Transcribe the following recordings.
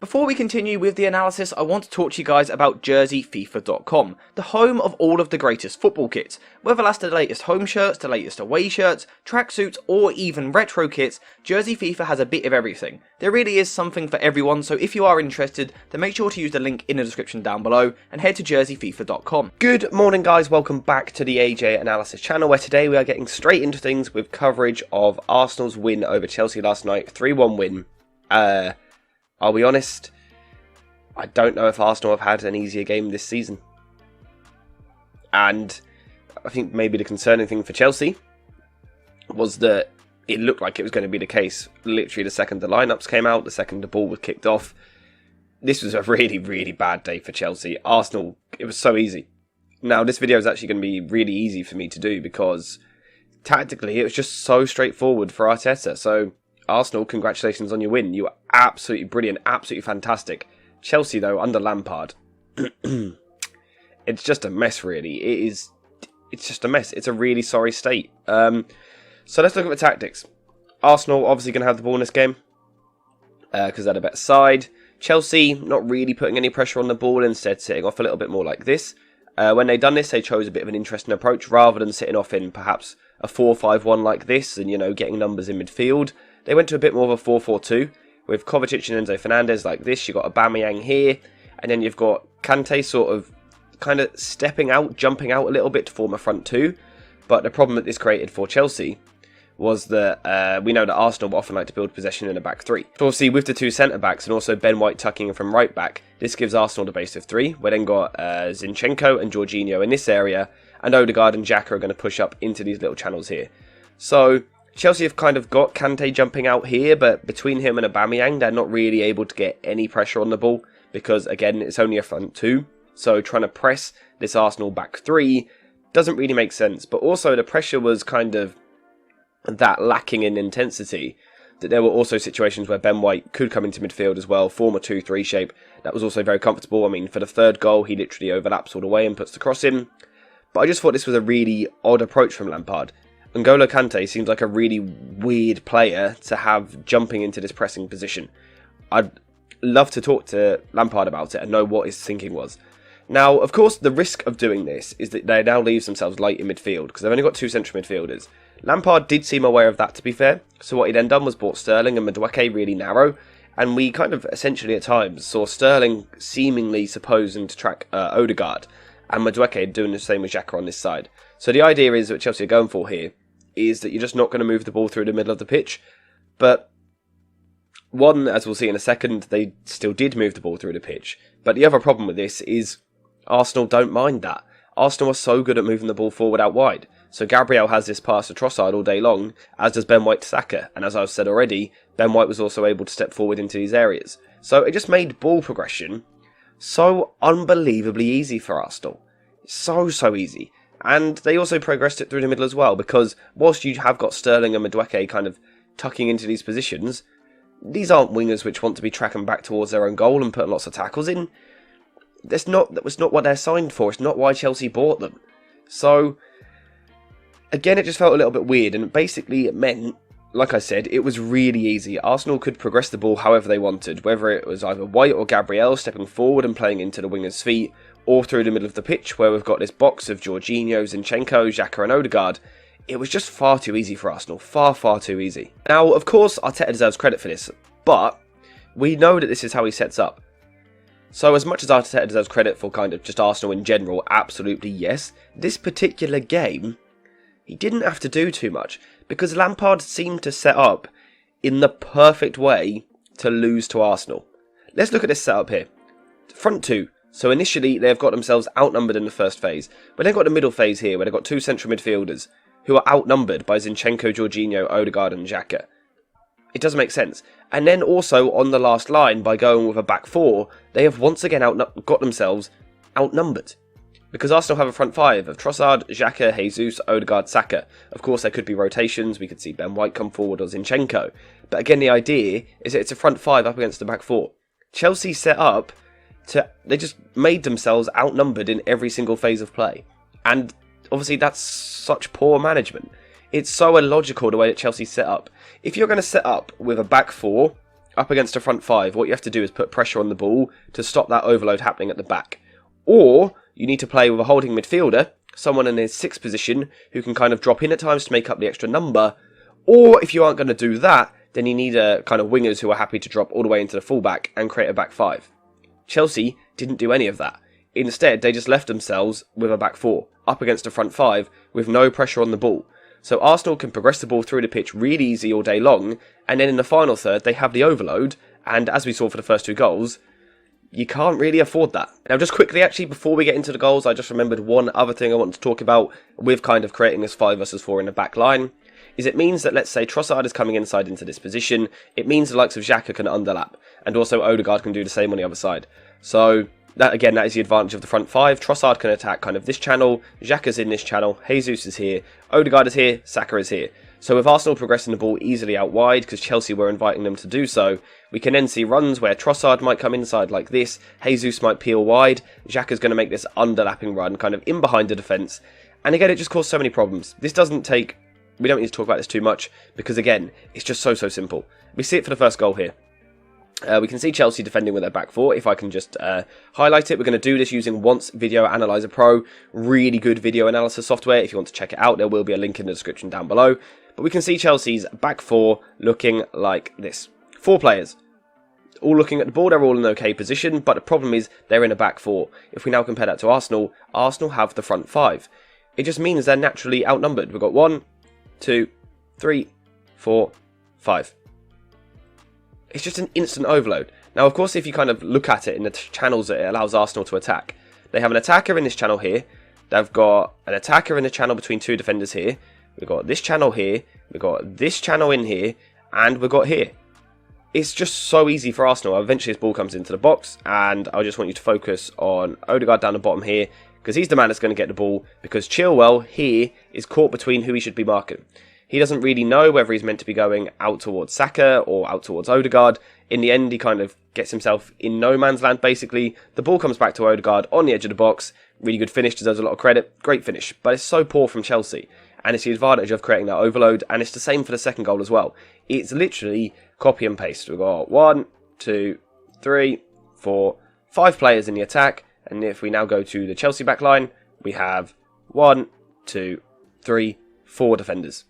Before we continue with the analysis, I want to talk to you guys about JerseyFIFA.com, the home of all of the greatest football kits. Whether that's the latest home shirts, the latest away shirts, tracksuits, or even retro kits, Jersey FIFA has a bit of everything. There really is something for everyone, so if you are interested, then make sure to use the link in the description down below and head to JerseyFIFA.com. Good morning guys, welcome back to the AJ Analysis channel, where today we are getting straight into things with coverage of Arsenal's win over Chelsea last night, 3-1 win. I'll be honest, I don't know if Arsenal have had an easier game this season. And I think maybe the concerning thing for Chelsea was that it looked like it was going to be the case. Literally the second the lineups came out, the second the ball was kicked off. This was a really, really bad day for Chelsea. Arsenal, it was so easy. Now this video is actually going to be really easy for me to do because tactically it was just so straightforward for Arteta. So Arsenal, congratulations on your win. You were absolutely brilliant, absolutely fantastic. Chelsea, though, under Lampard, it's just a mess, really. It's just a mess. It's a really sorry state. So let's look at the tactics. Arsenal, obviously, going to have the ball in this game because they're the better side. Chelsea, not really putting any pressure on the ball, instead sitting off a little bit more like this. When they've done this, they chose a bit of an interesting approach. Rather than sitting off in perhaps a 4-5-1 like this and, you know, getting numbers in midfield, they went to a bit more of a 4-4-2 with Kovacic and Enzo Fernandez like this. You've got Aubameyang here, and then you've got Kante sort of kind of stepping out, jumping out a little bit to form a front two. But the problem that this created for Chelsea was that we know that Arsenal often like to build possession in a back three. So obviously with the two centre-backs and also Ben White tucking in from right back, this gives Arsenal the base of three. We then got Zinchenko and Jorginho in this area, and Odegaard and Xhaka are going to push up into these little channels here. So Chelsea have kind of got Kante jumping out here, but between him and Aubameyang, they're not really able to get any pressure on the ball because, again, it's only a front two. So trying to press this Arsenal back three doesn't really make sense. But also the pressure was kind of that lacking in intensity, that there were also situations where Ben White could come into midfield as well, form a 2-3 shape. That was also very comfortable. I mean, for the third goal, he literally overlaps all the way and puts the cross in. But I just thought this was a really odd approach from Lampard. N'Golo Kante seems like a really weird player to have jumping into this pressing position. I'd love to talk to Lampard about it and know what his thinking was. Now, of course, the risk of doing this is that they now leave themselves light in midfield because they've only got two central midfielders. Lampard did seem aware of that, to be fair. So what he then done was brought Sterling and Madueke really narrow. And we kind of essentially at times saw Sterling seemingly supposing to track Odegaard and Madueke doing the same with Xhaka on this side. So the idea is that Chelsea are going for here is that you're just not going to move the ball through the middle of the pitch. But one, as we'll see in a second, they still did move the ball through the pitch. But the other problem with this is Arsenal don't mind that. Arsenal are so good at moving the ball forward out wide. So Gabriel has this pass to Trossard all day long, as does Ben White to Saka. And as I've said already, Ben White was also able to step forward into these areas. So it just made ball progression so unbelievably easy for Arsenal. So easy. And they also progressed it through the middle as well, because whilst you have got Sterling and Madueke kind of tucking into these positions, these aren't wingers which want to be tracking back towards their own goal and putting lots of tackles in. That was not what they're signed for. It's not why Chelsea bought them. So again, it just felt a little bit weird, and basically it meant, like I said, it was really easy. Arsenal could progress the ball however they wanted, whether it was either White or Gabriel stepping forward and playing into the winger's feet, or through the middle of the pitch where we've got this box of Jorginho, Zinchenko, Xhaka and Odegaard. It was just far too easy for Arsenal. Far too easy. Now, of course, Arteta deserves credit for this, but we know that this is how he sets up. So as much as Arteta deserves credit for kind of just Arsenal in general, absolutely yes, this particular game, he didn't have to do too much, because Lampard seemed to set up in the perfect way to lose to Arsenal. Let's look at this setup here. Front two. So initially, they've got themselves outnumbered in the first phase. But they've got the middle phase here, where they've got two central midfielders who are outnumbered by Zinchenko, Jorginho, Odegaard and Xhaka. It doesn't make sense. And then also, on the last line, by going with a back four, they have once again got themselves outnumbered. Because Arsenal have a front five of Trossard, Xhaka, Jesus, Odegaard, Saka. Of course, there could be rotations. We could see Ben White come forward or Zinchenko. But again, the idea is that it's a front five up against the back four. Chelsea set up they just made themselves outnumbered in every single phase of play. And obviously that's such poor management. It's so illogical the way that Chelsea set up. If you're going to set up with a back four up against a front five, what you have to do is put pressure on the ball to stop that overload happening at the back. Or you need to play with a holding midfielder, someone in his sixth position who can kind of drop in at times to make up the extra number. Or if you aren't going to do that, then you need a kind of wingers who are happy to drop all the way into the fullback and create a back five. Chelsea didn't do any of that. Instead, they just left themselves with a back four, up against a front five, with no pressure on the ball. So Arsenal can progress the ball through the pitch really easy all day long, and then in the final third, they have the overload, and as we saw for the first 2 goals, you can't really afford that. Now, just quickly, actually, before we get into the goals, I just remembered one other thing I want to talk about with kind of creating this 5 versus 4 in the back line, is it means that, let's say, Trossard is coming inside into this position, it means the likes of Xhaka can underlap, and also Odegaard can do the same on the other side. So, that is the advantage of the front 5. Trossard can attack kind of this channel, Xhaka's in this channel, Jesus is here, Odegaard is here, Saka is here. So with Arsenal progressing the ball easily out wide, because Chelsea were inviting them to do so, we can then see runs where Trossard might come inside like this, Jesus might peel wide, Xhaka's going to make this underlapping run kind of in behind the defence, and again it just caused so many problems. This doesn't take, we don't need to talk about this too much, because again, it's just so simple. We see it for the first goal here. We can see Chelsea defending with their back four. If I can just highlight it, we're going to do this using Once Video Analyzer Pro. Really good video analysis software. If you want to check it out, there will be a link in the description down below. But we can see Chelsea's back four looking like this. 4 players. All looking at the ball, they're all in an okay position, but the problem is they're in a back four. If we now compare that to Arsenal, Arsenal have the front 5. It just means they're naturally outnumbered. We've got 1, 2, 3, 4, 5. It's just an instant overload. Now, of course, if you kind of look at it in the channels that it allows Arsenal to attack, they have an attacker in this channel here. They've got an attacker in the channel between 2 defenders here. We've got this channel here. We've got this channel in here. And we've got here. It's just so easy for Arsenal. Eventually, this ball comes into the box. And I just want you to focus on Odegaard down the bottom here, because he's the man that's going to get the ball. Because Chilwell here is caught between who he should be marking. He doesn't really know whether he's meant to be going out towards Saka or out towards Odegaard. In the end, he kind of gets himself in no man's land, basically. The ball comes back to Odegaard on the edge of the box. Really good finish, deserves a lot of credit. Great finish, but it's so poor from Chelsea. And it's the advantage of creating that overload, and it's the same for the second goal as well. It's literally copy and paste. We've got 1, 2, 3, 4, 5 players in the attack. And if we now go to the Chelsea back line, we have 1, 2, 3, 4 defenders.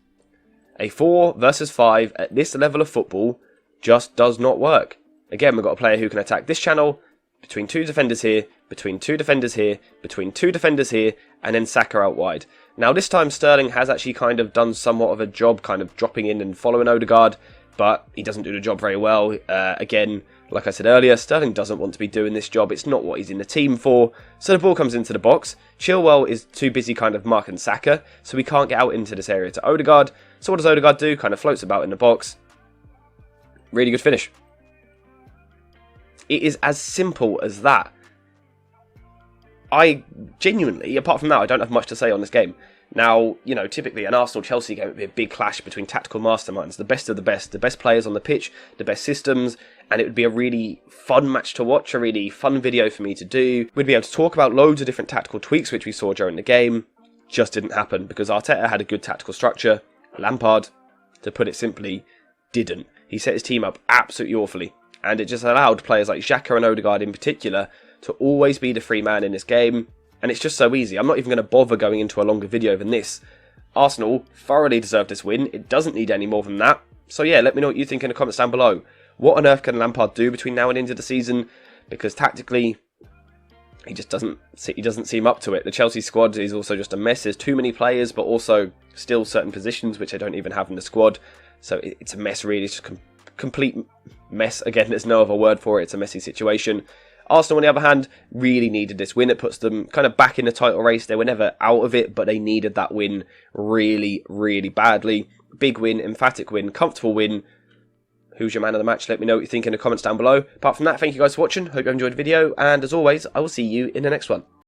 A 4 versus 5 at this level of football just does not work. Again, we've got a player who can attack this channel, between 2 defenders here, between 2 defenders here, between 2 defenders here, and then Saka out wide. Now, this time Sterling has actually kind of done somewhat of a job, kind of dropping in and following Odegaard, but he doesn't do the job very well. Again, like I said earlier, Sterling doesn't want to be doing this job. It's not what he's in the team for. So the ball comes into the box. Chilwell is too busy kind of marking Saka, so he can't get out into this area to Odegaard. So what does Odegaard do? Kind of floats about in the box. Really good finish. It is as simple as that. I genuinely, apart from that, I don't have much to say on this game. Now, you know, typically an Arsenal-Chelsea game would be a big clash between tactical masterminds, the best of the best players on the pitch, the best systems, and it would be a really fun match to watch, a really fun video for me to do. We'd be able to talk about loads of different tactical tweaks which we saw during the game. Just didn't happen because Arteta had a good tactical structure. Lampard, to put it simply, didn't. He set his team up absolutely awfully, and it just allowed players like Xhaka and Odegaard in particular to always be the free man in this game. And it's just so easy. I'm not even going to bother going into a longer video than this. Arsenal thoroughly deserved this win. It doesn't need any more than that. So yeah, let me know what you think in the comments down below. What on earth can Lampard do between now and end of the season? Because tactically, he just doesn't seem up to it. The Chelsea squad is also just a mess. There's too many players, but also still certain positions which I don't even have in the squad. So it's a mess, really. It's just a complete mess. Again, there's no other word for it. It's a messy situation. Arsenal, on the other hand, really needed this win. It puts them kind of back in the title race. They were never out of it, but they needed that win really, really badly. Big win, emphatic win, comfortable win. Who's your man of the match? Let me know what you think in the comments down below. Apart from that, thank you guys for watching. Hope you enjoyed the video. And as always, I will see you in the next one.